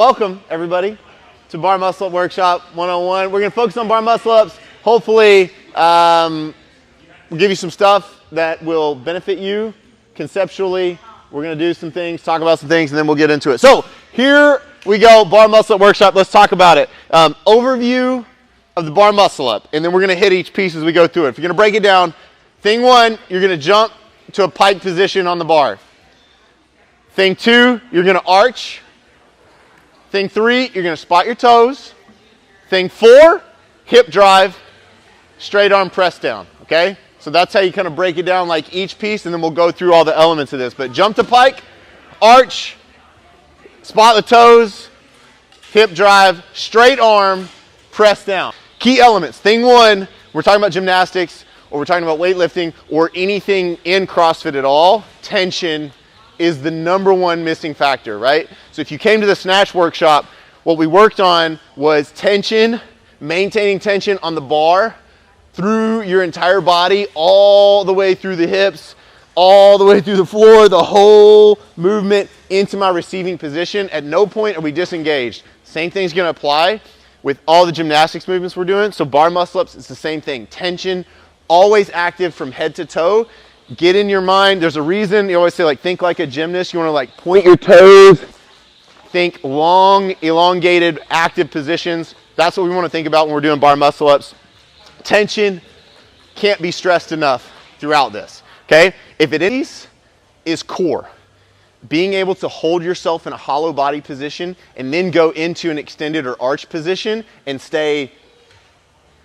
Welcome, everybody, to Bar Muscle Up Workshop 101. We're going to focus on bar muscle ups. Hopefully, we'll give you some stuff that will benefit you conceptually. We're going to do some things, talk about some things, and then we'll get into it. So here we go, Bar Muscle Up Workshop. Let's talk about it. Overview of the bar muscle up, and then we're going to hit each piece as we go through it. If you're going to break it down, thing one, you're going to jump to a pike position on the bar. Thing two, you're going to arch. Thing three, you're going to spot your toes. Thing four, hip drive, straight arm press down, okay? So that's how you kind of break it down, like each piece, and then we'll go through all the elements of this. But jump to pike, arch, spot the toes, hip drive, straight arm, press down. Key elements. Thing one, we're talking about gymnastics, or we're talking about weightlifting, or anything in CrossFit at all. Tension is the number one missing factor, right? So if you came to the snatch workshop, what we worked on was tension, maintaining tension on the bar through your entire body, all the way through the hips, all the way through the floor, the whole movement into my receiving position. At no point are we disengaged. Same thing's gonna apply with all the gymnastics movements we're doing. So bar muscle ups, it's the same thing. Tension, always active from head to toe. Get in your mind, there's a reason you always say, like, think like a gymnast. You want to, like, point your toes, think long, elongated, active positions. That's what we want to think about when we're doing bar muscle ups. Tension can't be stressed enough throughout this, okay? If it is core. Being able to hold yourself in a hollow body position and then go into an extended or arch position and stay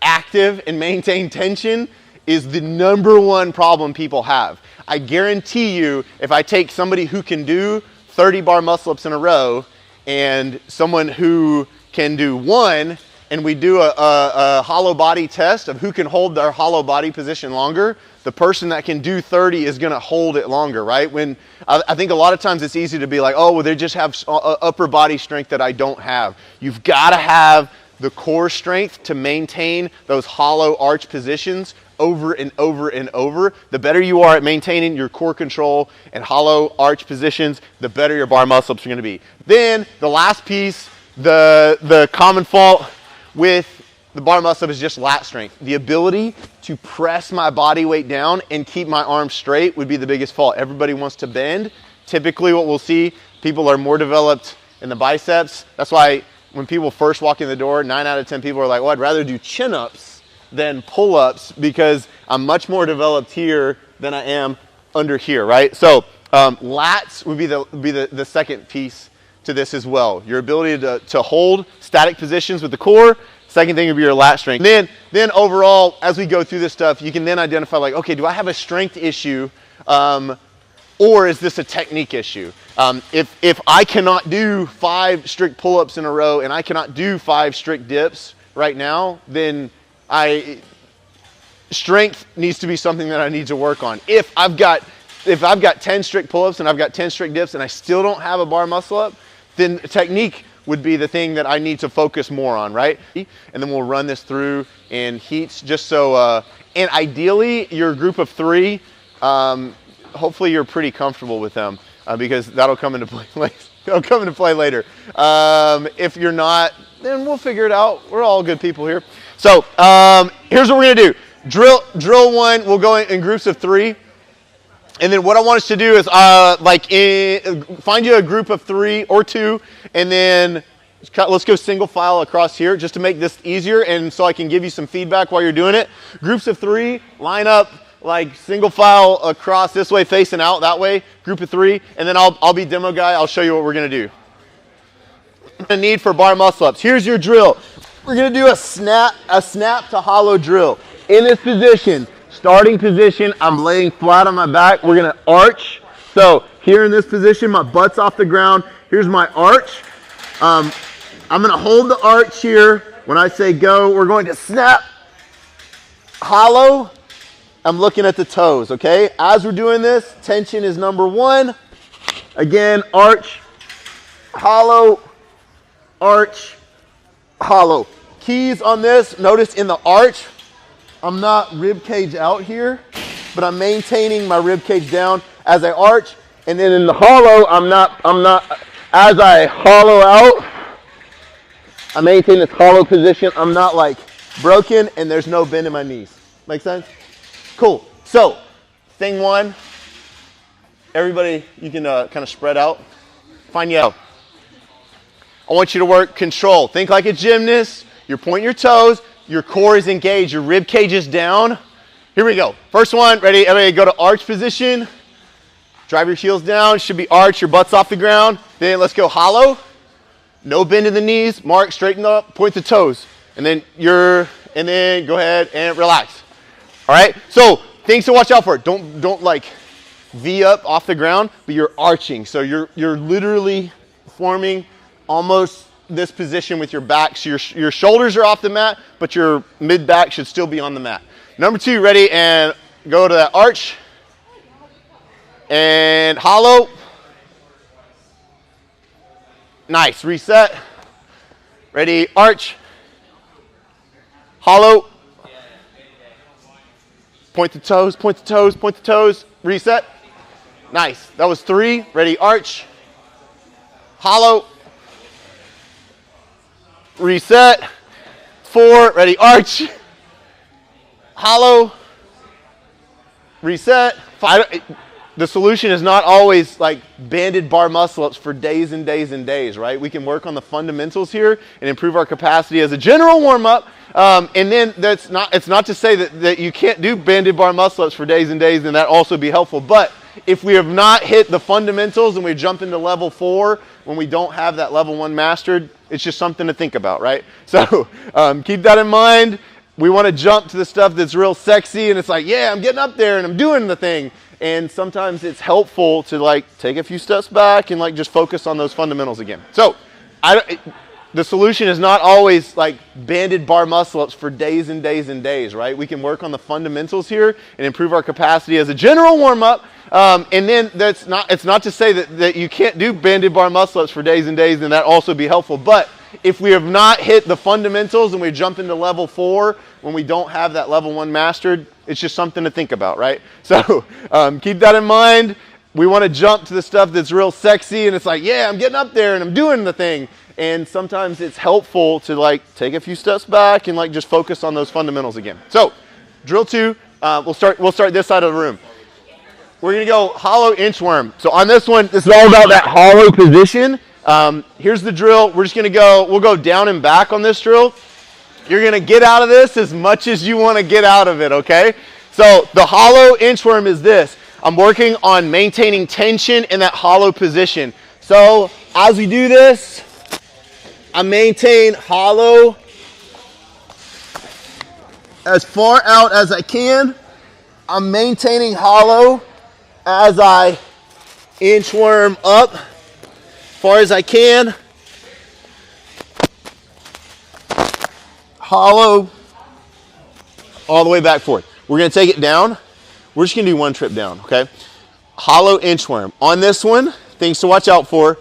active and maintain tension is the number one problem people have. I guarantee you, if I take somebody who can do 30 bar muscle ups in a row and someone who can do one, and we do a hollow body test of who can hold their hollow body position longer, the person that can do 30 is gonna hold it longer, right? When I think a lot of times it's easy to be like, oh, well, they just have upper body strength that I don't have. You've gotta have the core strength to maintain those hollow arch positions over and over and over. The better you are at maintaining your core control and hollow arch positions, the better your bar muscle ups are going to be. Then the last piece, the common fault with the bar muscle up is just lat strength. The ability to press my body weight down and keep my arms straight would be the biggest fault. Everybody wants to bend. Typically what we'll see, people are more developed in the biceps. That's why when people first walk in the door, 9 out of 10 people are like, well, I'd rather do chin-ups than pull-ups because I'm much more developed here than I am under here, right? So lats would be the second piece to this as well. Your ability to hold static positions with the core. Second thing would be your lat strength. Then overall, as we go through this stuff, you can then identify, like, okay, do I have a strength issue or is this a technique issue? If I cannot do 5 strict pull-ups in a row and I cannot do 5 strict dips right now, then strength needs to be something that I need to work on. If I've got 10 strict pull-ups and I've got 10 strict dips and I still don't have a bar muscle up, then technique would be the thing that I need to focus more on, right? And then we'll run this through in heats just so, and ideally your group of 3, hopefully you're pretty comfortable with them because that'll come into play. It'll come into play later. If you're not, then we'll figure it out. We're all good people here. So here's what we're gonna do. Drill one, we'll go in groups of 3. And then what I want us to do is find you a group of 3 or 2, and then let's go single file across here just to make this easier and so I can give you some feedback while you're doing it. Groups of 3, line up like single file across this way, facing out that way, group of 3, and then I'll be demo guy. I'll show you what we're gonna do. The need for bar muscle ups. Here's your drill. We're gonna do a snap to hollow drill. In this position, starting position, I'm laying flat on my back. We're gonna arch. So here in this position, my butt's off the ground. Here's my arch. I'm gonna hold the arch here. When I say go, we're going to snap, hollow. I'm looking at the toes, okay? As we're doing this, tension is number 1. Again, arch, hollow, arch, hollow. Keys on this, notice in the arch, I'm not rib cage out here, but I'm maintaining my rib cage down as I arch. And then in the hollow, I'm not, as I hollow out, I maintain this hollow position. I'm not like broken and there's no bend in my knees. Make sense? Cool. So thing one, everybody, you can kind of spread out. Find you out. I want you to work control. Think like a gymnast. You're pointing your toes. Your core is engaged. Your rib cage is down. Here we go. First one. Ready? Everybody go to arch position. Drive your heels down. Should be arch. Your butt's off the ground. Then let's go hollow. No bend in the knees. Mark, straighten up. Point the toes. And then go ahead and relax. All right? So things to watch out for. Don't like V up off the ground, but you're arching. So you're literally forming almost this position with your back. So your shoulders are off the mat, but your mid back should still be on the mat. Number two, ready, and go to that arch. And hollow. Nice, reset. Ready, arch. Hollow. Point the toes, point the toes, point the toes. Reset. Nice, that was three. Ready, arch. Hollow. Reset. Four, ready, arch. Hollow. Reset. Five. The solution is not always like banded bar muscle ups for days and days and days, right? We can work on the fundamentals here and improve our capacity as a general warm up. And then it's not to say that you can't do banded bar muscle ups for days and days, and that also be helpful. But if we have not hit the fundamentals and we jump into level 4 when we don't have that level 1 mastered, it's just something to think about, right? So keep that in mind. We want to jump to the stuff that's real sexy and it's like, yeah, I'm getting up there and I'm doing the thing. And sometimes it's helpful to like take a few steps back and like just focus on those fundamentals again. So the solution is not always like banded bar muscle ups for days and days and days, right? We can work on the fundamentals here and improve our capacity as a general warm up. And then it's not to say that you can't do banded bar muscle ups for days and days, and that also be helpful. But if we have not hit the fundamentals and we jump into level 4 when we don't have that level 1 mastered, it's just something to think about, right? So keep that in mind. We want to jump to the stuff that's real sexy and it's like, yeah, I'm getting up there and I'm doing the thing. And sometimes it's helpful to like take a few steps back and like just focus on those fundamentals again. So drill 2, we'll start this side of the room. We're gonna go hollow inchworm. So on this one, this is all about that hollow position. Here's the drill. We'll go down and back on this drill. You're gonna get out of this as much as you wanna get out of it, okay? So the hollow inchworm is this. I'm working on maintaining tension in that hollow position. So as we do this, I maintain hollow as far out as I can. I'm maintaining hollow as I inchworm up as far as I can. Hollow all the way back forward. We're going to take it down. We're just going to do one trip down, okay? Hollow inchworm. On this one, things to watch out for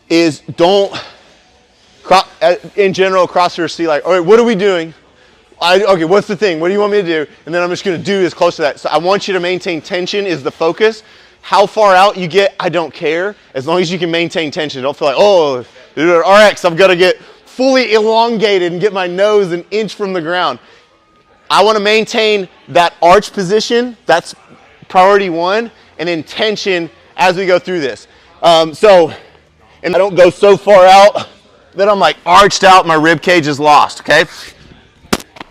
is don't, in general, CrossFitters see like, all right, what are we doing? Okay, what's the thing? What do you want me to do? And then I'm just going to do as close to that. So I want you to maintain tension is the focus. How far out you get, I don't care. As long as you can maintain tension. Don't feel like, oh, RX, I've got to get fully elongated and get my nose an inch from the ground. I want to maintain that arch position. That's priority 1. And then tension as we go through this. And I don't go so far out that I'm like arched out, my rib cage is lost, okay?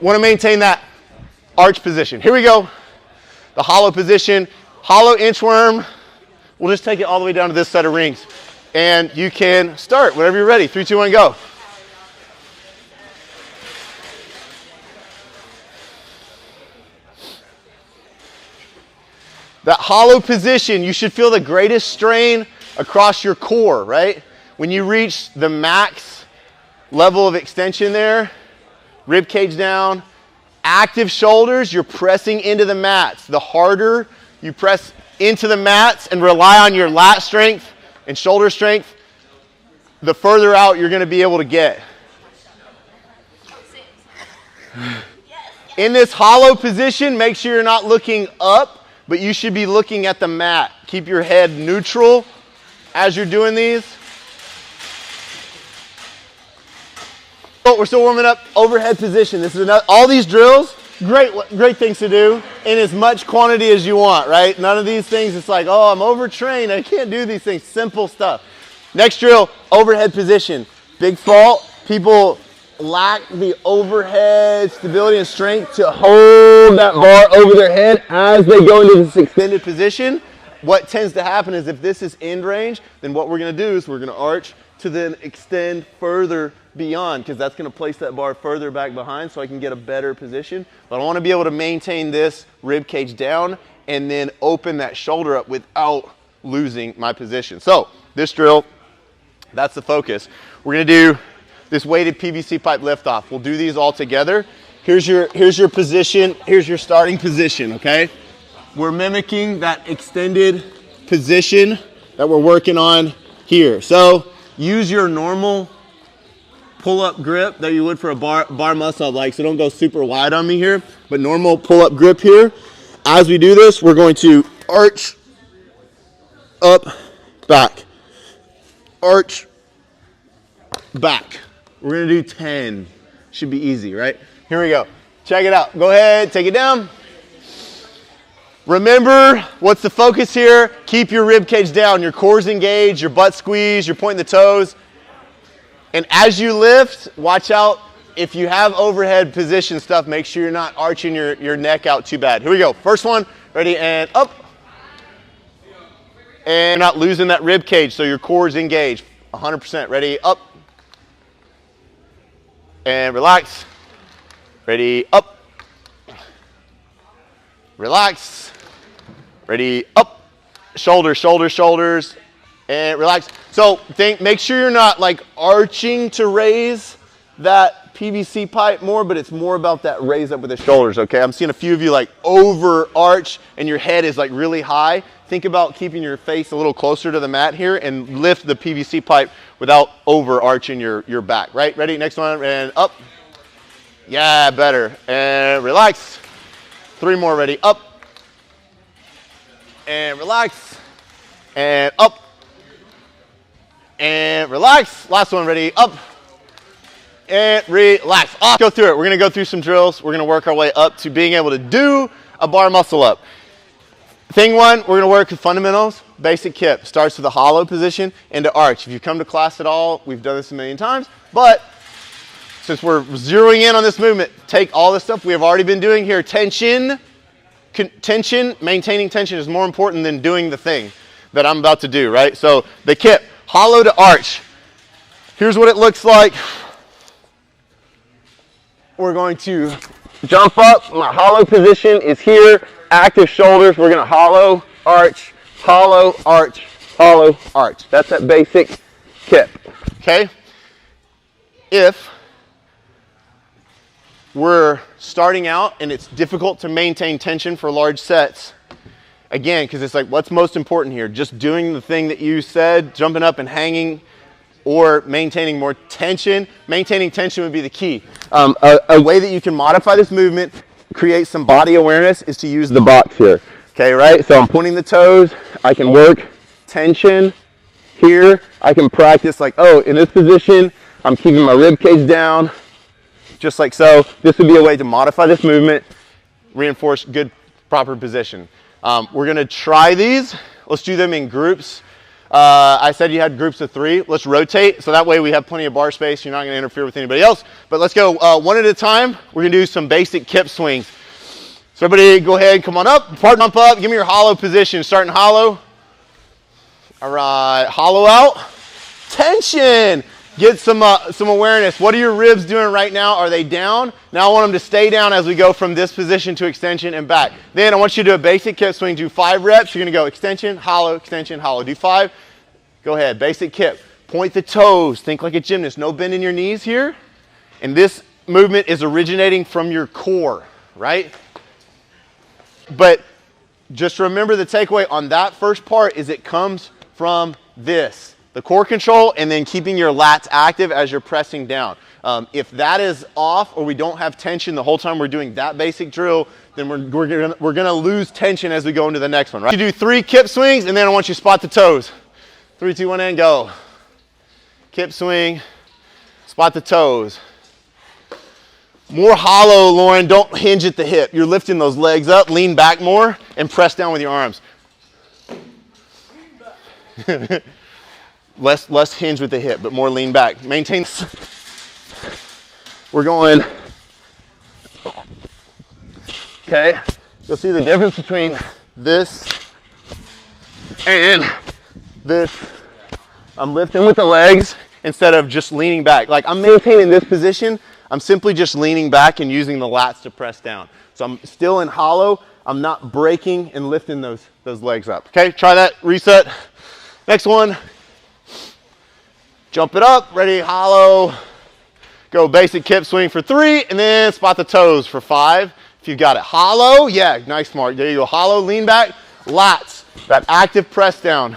Want to maintain that arch position. Here we go. The hollow position, hollow inchworm. We'll just take it all the way down to this set of rings. And you can start whenever you're ready. 3, 2, 1, go. That hollow position, you should feel the greatest strain across your core, right? When you reach the max level of extension there, rib cage down, active shoulders, you're pressing into the mats. The harder you press into the mats and rely on your lat strength and shoulder strength, the further out you're going to be able to get. In this hollow position, make sure you're not looking up, but you should be looking at the mat. Keep your head neutral as you're doing these. We're still warming up overhead position. This is another, all these drills, great things to do in as much quantity as you want, right? None of these things, it's like, oh, I'm overtrained, I can't do these things. Simple stuff. Next drill, overhead position. Big fault, people lack the overhead stability and strength to hold that bar over their head as they go into this extended position. What tends to happen is if this is end range, then what we're gonna do is we're gonna arch to then extend further beyond, because that's going to place that bar further back behind so I can get a better position. But I want to be able to maintain this rib cage down and then open that shoulder up without losing my position. So this drill, that's the focus. We're going to do this weighted PVC pipe lift off. We'll do these all together. Here's your position. Here's your starting position, okay? We're mimicking that extended position that we're working on here. So use your normal pull-up grip that you would for a bar muscle up, like, so don't go super wide on me here, but normal pull-up grip here. As we do this, we're going to arch, up, back, arch, back. We're gonna do 10. Should be easy, right? Here we go. Check it out. Go ahead, take it down. Remember, what's the focus here? Keep your rib cage down, your core's engaged, your butt squeezed, you're pointing the toes. And as you lift, watch out. If you have overhead position stuff, make sure you're not arching your neck out too bad. Here we go. First one, ready, and up. And not losing that rib cage, so your core is engaged. 100%. Ready, up. And relax. Ready, up. Relax. Ready, up. Shoulders, shoulders, shoulders. And relax. So make sure you're not like arching to raise that PVC pipe more, but it's more about that raise up with the shoulders, okay? I'm seeing a few of you like over arch and your head is like really high. Think about keeping your face a little closer to the mat here and lift the PVC pipe without over arching your back, right? Ready? Next one, and up. Yeah, better. And relax. 3 more, ready, up. And relax. And up. And relax. Last one, ready, up. And relax. Off. Go through it. We're going to go through some drills. We're going to work our way up to being able to do a bar muscle up. Thing 1, we're going to work with fundamentals. Basic kip. Starts with a hollow position into arch. If you come to class at all, we've done this a million times. But since we're zeroing in on this movement, take all the stuff we have already been doing here. Tension, maintaining tension is more important than doing the thing that I'm about to do, right? So the kip. Hollow to arch. Here's what it looks like. We're going to jump up. My hollow position is here. Active shoulders. We're going to hollow, arch, hollow, arch, hollow, arch. That's that basic kip. Okay? If we're starting out and it's difficult to maintain tension for large sets, again, because it's like, what's most important here? Just doing the thing that you said, jumping up and hanging, or maintaining more tension? Maintaining tension would be the key. A way that you can modify this movement, create some body awareness, is to use the box here. Okay, right? So I'm pointing the toes. I can work tension here. I can practice like, oh, in this position, I'm keeping my rib cage down, just like so. This would be a way to modify this movement, reinforce good, proper position. We're going to try these. Let's do them in groups. I said you had groups of 3. Let's rotate, so that way we have plenty of bar space. You're not going to interfere with anybody else. But let's go one at a time. We're going to do some basic kip swings. So everybody go ahead, come on up. Jump up. Give me your hollow position. Starting hollow. All right, hollow out. Tension. Get some awareness. What are your ribs doing right now? Are they down? Now I want them to stay down as we go from this position to extension and back. Then I want you to do a basic kip swing. Do 5 reps. You're going to go extension, hollow, hollow. Do 5. Go ahead. Basic kip. Point the toes. Think like a gymnast. No bend in your knees here. And this movement is originating from your core, right? But just remember the takeaway on that first part is it comes from this. The core control, and then keeping your lats active as you're pressing down. If that is off, or we don't have tension the whole time we're doing that basic drill, then we're gonna lose tension as we go into the next one, right? You do 3 kip swings, and then I want you to spot the toes. 3, 2, 1, and go. Kip swing, spot the toes. More hollow, Lauren. Don't hinge at the hip. You're lifting those legs up. Lean back more and press down with your arms. less hinge with the hip, but more lean back. Maintain. We're going. Okay. You'll see the difference between this and this. I'm lifting with the legs instead of just leaning back. Like I'm maintaining this position. I'm simply just leaning back and using the lats to press down. So I'm still in hollow. I'm not breaking and lifting those legs up. Okay, try that, reset. Next one. Jump it up, ready, hollow. Go basic kip swing for 3, and then spot the toes for 5. If you've got it. Hollow, yeah, nice, Mark. There you go, hollow, lean back, lats. That active press down.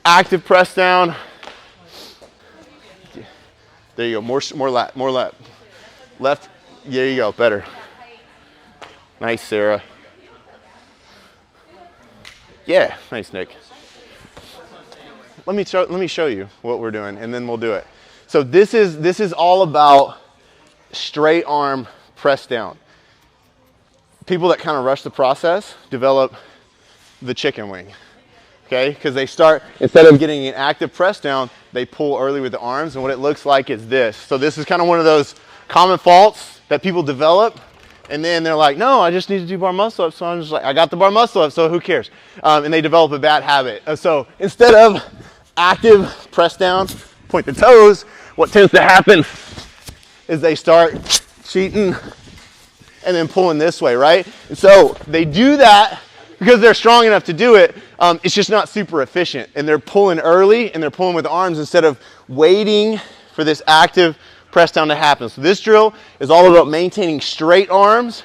Active press down. There you go, more lat, more lat. Left, there you go, better. Nice, Sarah. Yeah, nice, Nick. Let me show you what we're doing, and then we'll do it. So this is all about straight arm press down. People that kind of rush the process develop the chicken wing. Okay, because they start, instead of getting an active press down, they pull early with the arms, and what it looks like is this. So this is kind of one of those common faults that people develop, and then they're like, no, I just need to do bar muscle ups, so I'm just like, I got the bar muscle up, so who cares? And they develop a bad habit. So instead of active press down, point the toes, what tends to happen is they start cheating and then pulling this way, right? And so they do that because they're strong enough to do it. It's just not super efficient, and they're pulling early and they're pulling with the arms instead of waiting for this active press down to happen. So this drill is all about maintaining straight arms,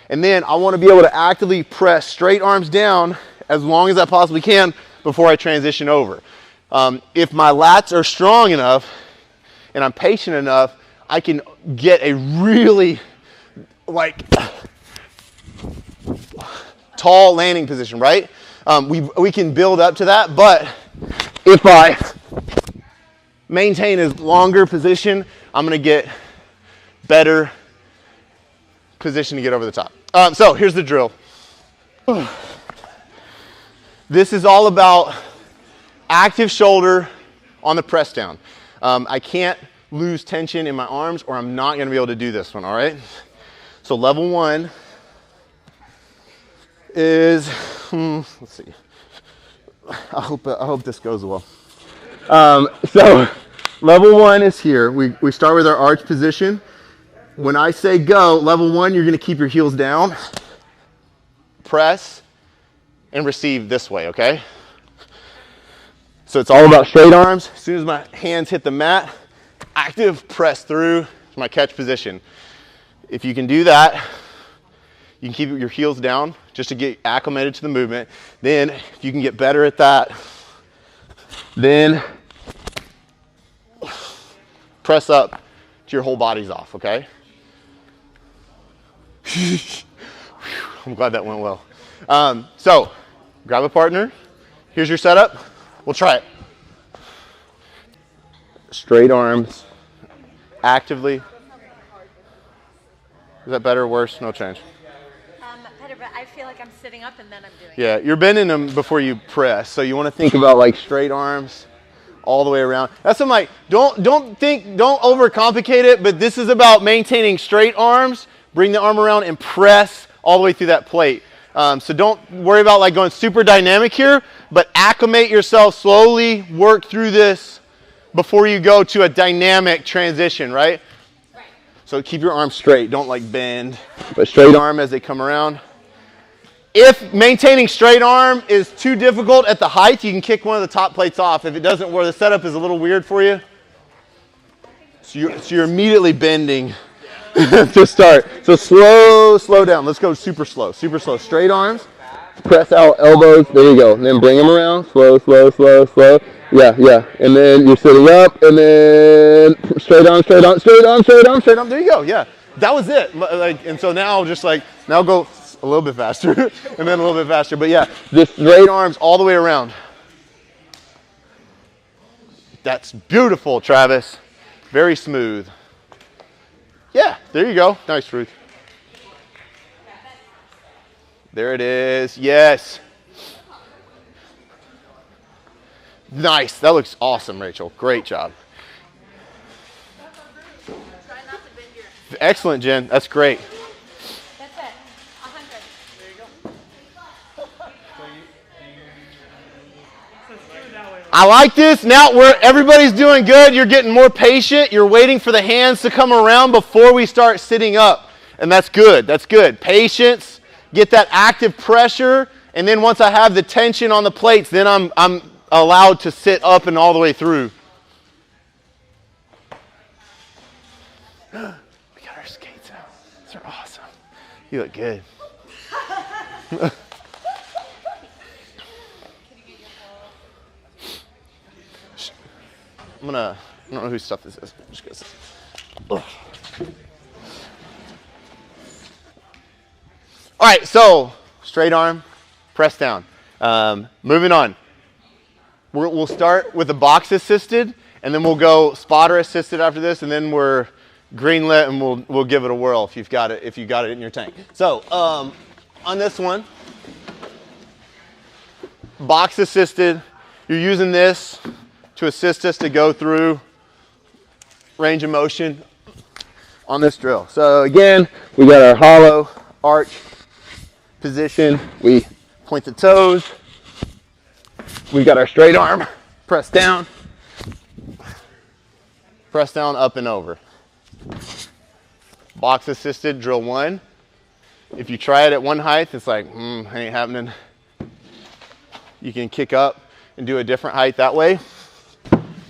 and then I want to be able to actively press straight arms down as long as I possibly can before I transition over. If my lats are strong enough and I'm patient enough, I can get a really tall landing position, right? We can build up to that, but if I maintain a longer position, I'm gonna get better position to get over the top. So here's the drill. This is all about active shoulder on the press down. I can't lose tension in my arms or I'm not gonna be able to do this one, all right? So level 1 is, let's see. I hope this goes well. So level 1 is here. We start with our arch position. When I say go, level 1, you're gonna keep your heels down, press, and receive this way, okay? So it's all about straight arms. As soon as my hands hit the mat, active press through to my catch position. If you can do that, you can keep your heels down just to get acclimated to the movement. Then if you can get better at that, then press up to your whole body's off, okay? I'm glad that went well. So grab a partner. Here's your setup. We'll try it. Straight arms, actively. Is that better or worse? No change. Better, but I feel like I'm sitting up and then I'm doing Yeah, you're bending them before you press. So you want to think about like straight arms all the way around. That's what I'm like, don't overcomplicate it, but this is about maintaining straight arms, bring the arm around and press all the way through that plate. So don't worry about like going super dynamic here, but acclimate yourself, slowly work through this before you go to a dynamic transition, right? Right. So keep your arms straight, don't like bend, but straight arm as they come around. If maintaining straight arm is too difficult at the height, you can kick one of the top plates off. If it doesn't, where the setup is a little weird for you, so you're immediately bending to start. So slow down. Let's go super slow. Straight arms, press out elbows. There you go. And then bring them around. Slow. Yeah. And then you're sitting up, and then straight arm. There you go. Yeah, that was it. And so now now go a little bit faster, and then a little bit faster. But yeah, this straight arms all the way around. That's beautiful, Travis. Very smooth. Yeah, there you go. Nice, Ruth. There it is. Yes. Nice. That looks awesome, Rachel. Great job. Excellent, Jen. That's great. That's it. 100. There you go. I like this. Now everybody's doing good. You're getting more patient. You're waiting for the hands to come around before we start sitting up. And that's good. That's good. Patience. Get that active pressure. And then once I have the tension on the plates, then I'm allowed to sit up and all the way through. We got our skates out. These are awesome. You look good. I don't know whose stuff this is. I'm just gonna say. Ugh. All right, so straight arm, press down. Moving on. We'll start with the box assisted, and then we'll go spotter assisted after this, and then we're green lit, and we'll give it a whirl if you got it in your tank. So on this one, box assisted, you're using this to assist us to go through range of motion on this drill. So again, we got our hollow arch position. We point the toes. We got our straight arm, press down, up and over. Box assisted, drill 1. If you try it at one height, it's like, ain't happening. You can kick up and do a different height that way.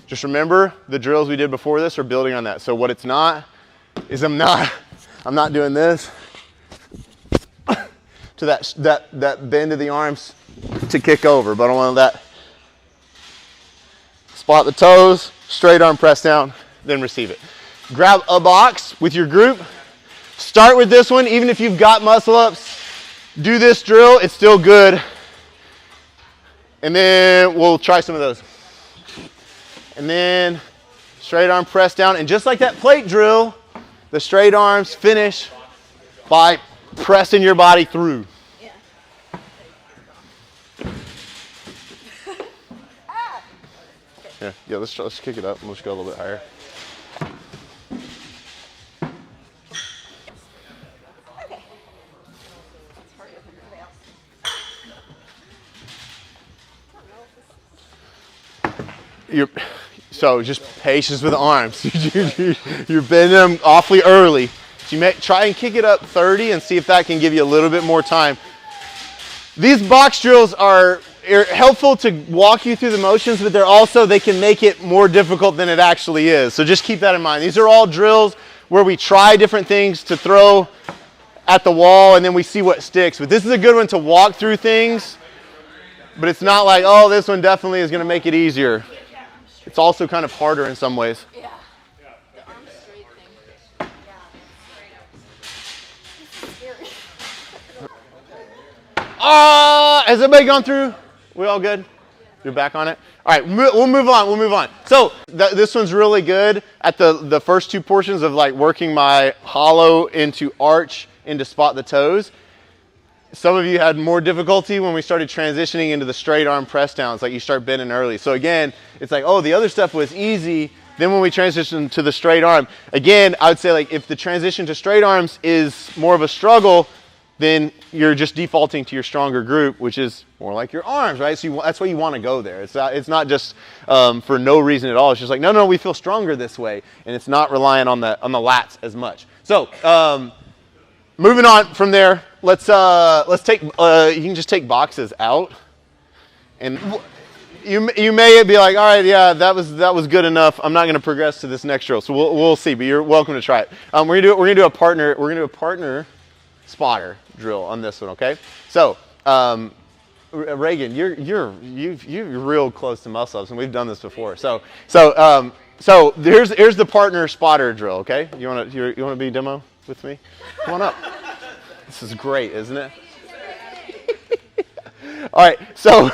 Just remember, the drills we did before this are building on that. So what it's not is I'm not doing this to that bend of the arms to kick over, but I want that. Spot the toes, straight arm press down, then receive it. Grab a box with your group. Start with this one. Even if you've got muscle ups, do this drill. It's still good. And then we'll try some of those. And then straight arm press down. And just like that plate drill, the straight arms finish by pressing your body through. Yeah, let's kick it up and let's go a little bit higher. So just patience with the arms. You're bending them awfully early. So you may try and kick it up 30 and see if that can give you a little bit more time. These box drills are helpful to walk you through the motions, but they can make it more difficult than it actually is. So just keep that in mind. These are all drills where we try different things to throw at the wall and then we see what sticks. But this is a good one to walk through things, but it's not like, oh, this one definitely is going to make it easier. It's also kind of harder in some ways. Yeah. The arm straight thing. Yeah. Has everybody gone through? We all good? You're back on it? All right, we'll move on. So this one's really good at the first two portions of like working my hollow into arch into spot the toes. Some of you had more difficulty when we started transitioning into the straight arm press downs, like you start bending early. So again, it's like, oh, the other stuff was easy. Then when we transition to the straight arm, again, I would say like if the transition to straight arms is more of a struggle, then you're just defaulting to your stronger group, which is more like your arms, right? So that's why you want to go there. It's not just for no reason at all. It's just like, no, we feel stronger this way. And it's not relying on the lats as much. So moving on from there, let's take, you can just take boxes out. And you may be like, all right, yeah, that was good enough. I'm not going to progress to this next drill. So we'll see, but you're welcome to try it. We're gonna do a partner spotter drill on this one, okay? So, Reagan, you're real close to muscle ups, and we've done this before. So here's the partner spotter drill, okay? You wanna be demo with me? Come on up. This is great, isn't it? All right, so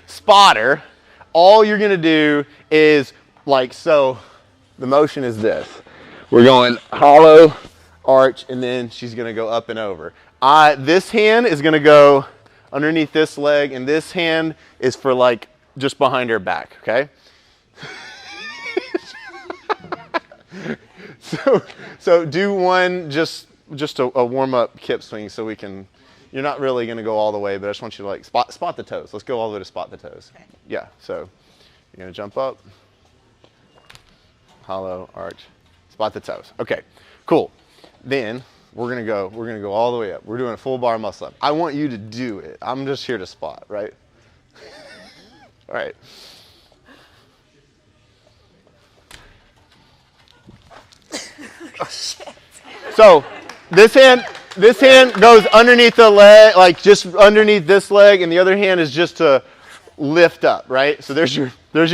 spotter. All you're gonna do is like so. The motion is this. We're going hollow, arch, and then she's gonna go up and over. This hand is gonna go underneath this leg, and this hand is for like just behind her back, okay? So do one just a warm-up hip swing so we can, you're not really gonna go all the way, but I just want you to like spot the toes. Let's go all the way to spot the toes. Okay. Yeah, so you're gonna jump up, hollow, arch, spot the toes. Okay, cool. Then we're gonna go all the way up. We're doing a full bar muscle up. I want you to do it. I'm just here to spot, right? All right. So this hand goes underneath the leg, like just underneath this leg, and the other hand is just to lift up, right? So there's your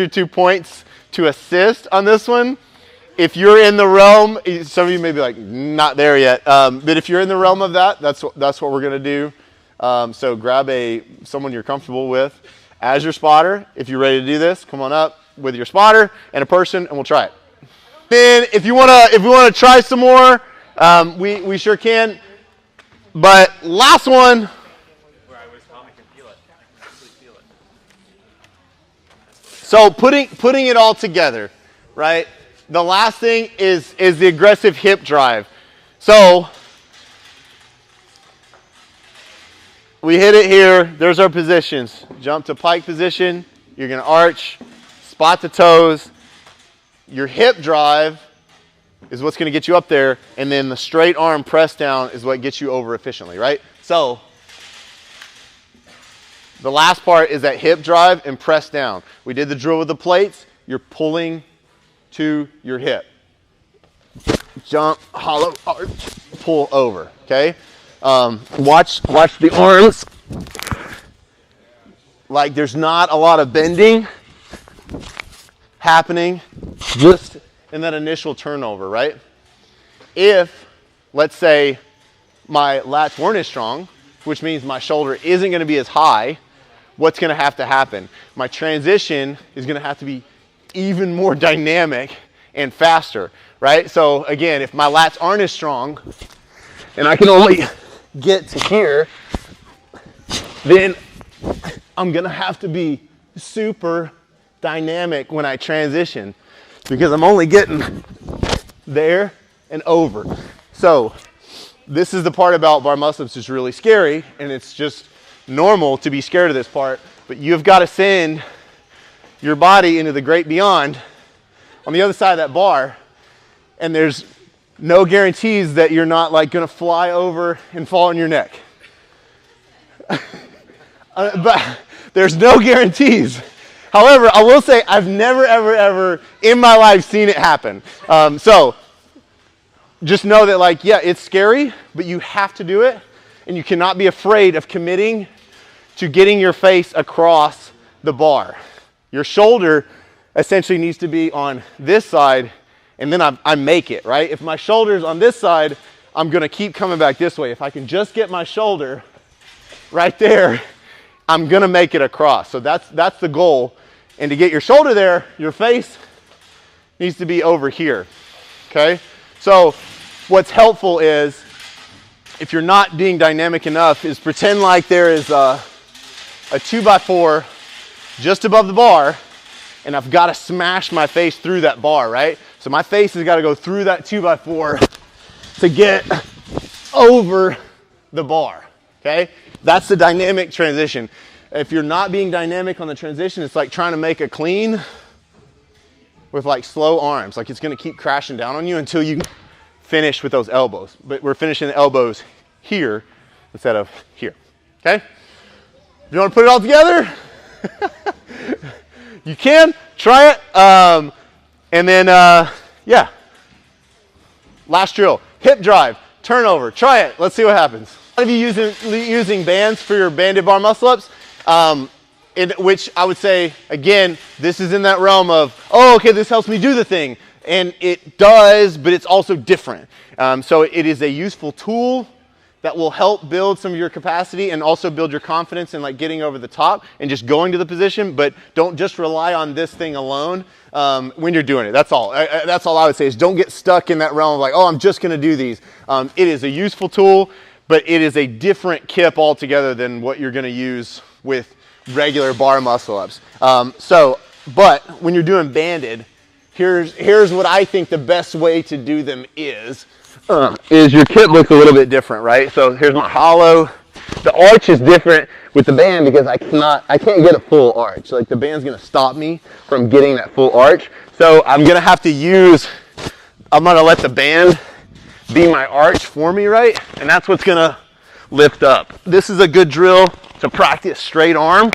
2 points to assist on this one. If you're in the realm, some of you may be like, not there yet, but if you're in the realm of that, that's what we're gonna do. So grab someone you're comfortable with as your spotter. If you're ready to do this, come on up with your spotter and a person, and we'll try it. Then if we wanna try some more, we sure can. But last one. Where I was I can feel it. I can actually feel it. So putting it all together, right? The last thing is the aggressive hip drive. So we hit it here. There's our positions. Jump to pike position. You're gonna arch, spot the toes. Your hip drive is what's gonna get you up there, and then the straight arm press down is what gets you over efficiently, right? So the last part is that hip drive and press down. We did the drill with the plates. You're pulling to your hip. Jump, hollow, arch, pull over, okay? Watch the arms. Like there's not a lot of bending happening just in that initial turnover, right? If, let's say, my lats weren't as strong, which means my shoulder isn't gonna be as high, what's gonna have to happen? My transition is gonna have to be even more dynamic and faster, right? So again, if my lats aren't as strong and I can only get to here, then I'm gonna have to be super dynamic when I transition because I'm only getting there and over. So this is the part about bar muscle ups that's really scary, and it's just normal to be scared of this part, but you've got to send your body into the great beyond on the other side of that bar, and there's no guarantees that you're not like gonna fly over and fall on your neck. But there's no guarantees. However, I will say I've never, ever in my life seen it happen. So just know that like, yeah, it's scary, but you have to do it, and you cannot be afraid of committing to getting your face across the bar. Your shoulder essentially needs to be on this side, and then I make it, right? If my shoulder's on this side, I'm gonna keep coming back this way. If I can just get my shoulder right there, I'm gonna make it across. So that's the goal. And to get your shoulder there, your face needs to be over here, okay? So what's helpful is, if you're not being dynamic enough, is pretend like there is a 2x4 just above the bar, and I've got to smash my face through that bar, right? So my face has got to go through that 2x4 to get over the bar, okay? That's the dynamic transition. If you're not being dynamic on the transition, it's like trying to make a clean with like slow arms. Like it's going to keep crashing down on you until you finish with those elbows. But we're finishing the elbows here instead of here, okay? You want to put it all together? You can try it, and then yeah. Last drill: hip drive, turnover. Try it. Let's see what happens. A lot of you using bands for your banded bar muscle ups, which I would say again, this is in that realm of, oh, okay, this helps me do the thing, and it does, but it's also different. So it is a useful tool. that will help build some of your capacity and also build your confidence in like getting over the top and just going to the position, but don't just rely on this thing alone when you're doing it. That's all. That's all I would say is don't get stuck in that realm of like, oh, I'm just going to do these. It is a useful tool, but it is a different kip altogether than what you're going to use with regular bar muscle ups. But when you're doing banded, here's what I think the best way to do them is your kit looks a little bit different, right? So here's my hollow. The arch is different with the band because I can't get a full arch. Like the band's gonna stop me from getting that full arch. So I'm gonna let the band be my arch for me, right? And that's what's gonna lift up. This is a good drill to practice straight arm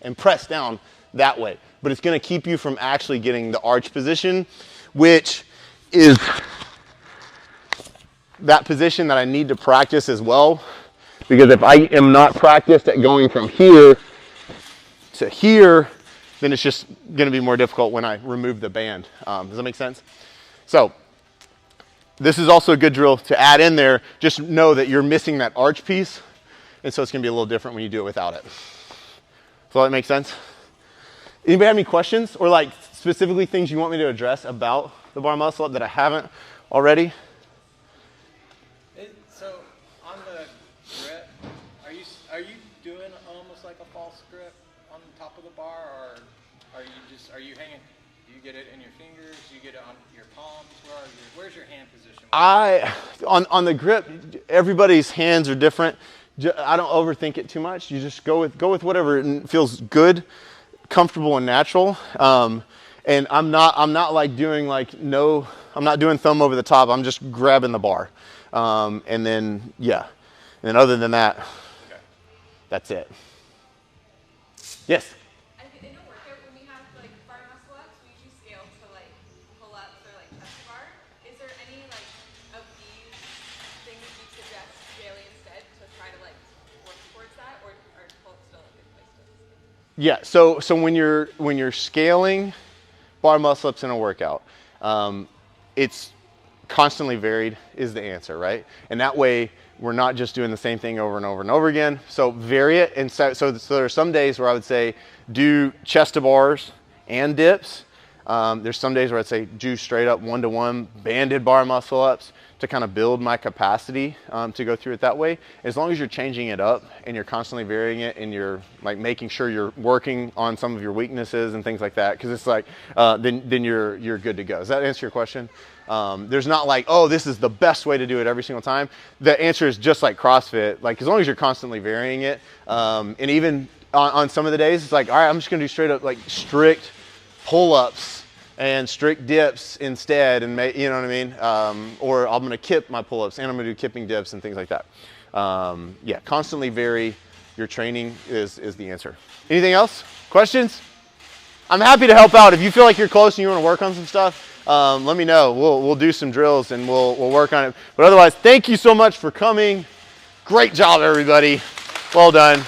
and press down that way. But it's gonna keep you from actually getting the arch position, which is that position that I need to practice as well, because if I am not practiced at going from here to here, then it's just going to be more difficult when I remove the band. Does that make sense? So this is also a good drill to add in there. Just know that you're missing that arch piece, and so it's going to be a little different when you do it without it. So that makes sense? Anybody have any questions or like specifically things you want me to address about the bar muscle up that I haven't already? So on the grip, are you doing almost like a false grip on the top of the bar, or are you hanging? Do you get it in your fingers? Do you get it on your palms? Where's your hand position? On the grip, everybody's hands are different. I don't overthink it too much. You just go with whatever feels good, comfortable, and natural. And I'm not like doing I'm not doing thumb over the top. I'm just grabbing the bar. And then other than that, okay. That's it. Yes? In a workout, when we have like bar muscle ups, we usually scale to like pull-ups or like chest bar. Is there any like of these things you suggest scaling instead to try to like work towards that, or are pull-ups still a good place to scale? Yeah, so when you're scaling bar muscle ups in a workout, it's constantly varied is the answer, right? And that way we're not just doing the same thing over and over and over again. So vary it. And so there are some days where I would say do chest to bars and dips. There's some days where I'd say do straight up 1-to-1 banded bar muscle ups to kind of build my capacity to go through it that way. As long as you're changing it up and you're constantly varying it and you're like making sure you're working on some of your weaknesses and things like that, because it's like then you're good to go. Does that answer your question? There's not like, oh, this is the best way to do it every single time. The answer is just like CrossFit. Like as long as you're constantly varying it, and even on some of the days, it's like, all right, I'm just gonna do straight up like strict pull-ups and strict dips instead, and you know what I mean? Or I'm gonna kip my pull-ups and I'm gonna do kipping dips and things like that. Yeah, constantly vary your training is the answer. Anything else? Questions? I'm happy to help out. If you feel like you're close and you wanna work on some stuff, let me know. We'll do some drills and we'll work on it. But otherwise, thank you so much for coming. Great job, everybody. Well done.